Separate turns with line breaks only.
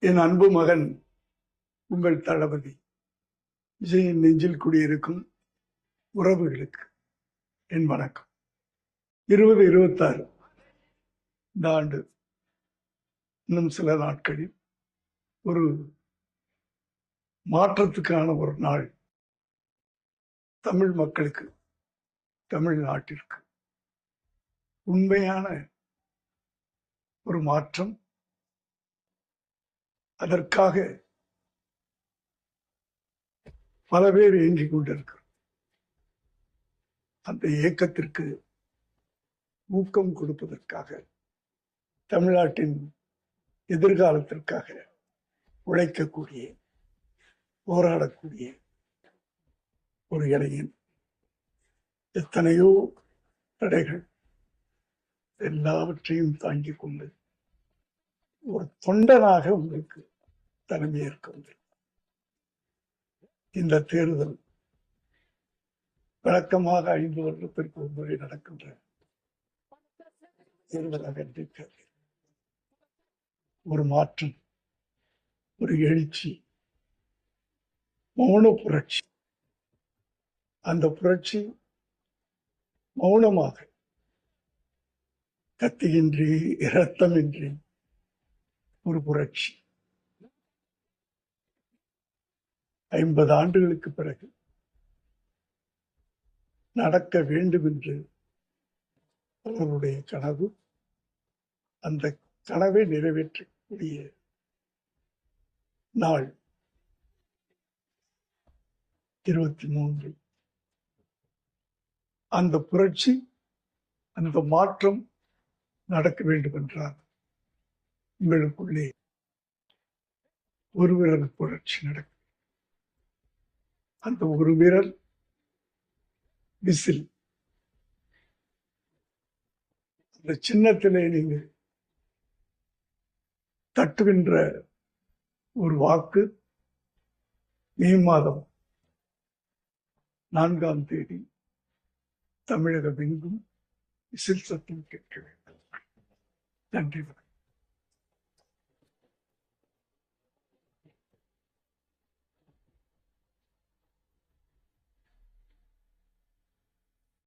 என் அன்பு மகன் உங்கள் தளபதி விஜயின் நெஞ்சில் குடியிருக்கும் உறவுகளுக்கு என் வணக்கம். 2026 இந்த ஆண்டு இன்னும் சில நாட்களில் ஒரு மாற்றத்துக்கான ஒரு நாள். தமிழ் மக்களுக்கு, தமிழ்நாட்டிற்கு உண்மையான ஒரு மாற்றம். அதற்காக பல பேர் இயங்கிக் கொண்டிருக்கிறார். அந்த இயக்கத்திற்கு ஊக்கம் கொடுப்பதற்காக, தமிழ்நாட்டின் எதிர்காலத்திற்காக உழைக்கக்கூடிய, போராடக்கூடிய ஒரு இளைஞன். எத்தனையோ தடைகள் எல்லாவற்றையும் தாங்கிக் கொண்டு ஒரு தொண்டனாக உங்களுக்கு தலைமையேற்க வந்தேன். இந்த தேர்தல் வழக்கமாக 5 வருடத்திற்கு ஒரு முறை நடக்கின்ற தேர்தலாக இருக்கிறது. ஒரு மாற்றம், ஒரு எழுச்சி, மௌன புரட்சி. அந்த புரட்சி மௌனமாக, கத்தியின்றி, இரத்தமின்றி ஒரு புரட்சி. 50 ஆண்டுகளுக்கு பிறகு நடக்க வேண்டும் என்று அவருடைய கனவு. அந்த கனவை நிறைவேற்றக்கூடிய நாள் 23. அந்த புரட்சி, அந்த மாற்றம் நடக்க வேண்டும் என்றால் உங்களுக்குள்ளே ஒரு விரல் புரட்சி நடக்கும். அந்த ஒரு விரல் விசில். அந்த சின்னத்திலே நீங்கள் தட்டுகின்ற ஒரு வாக்கு மே மாதம் 4ஆம் தேதி தமிழகம் எங்கும் விசில் சத்தம் கேட்க வேண்டும். நன்றி.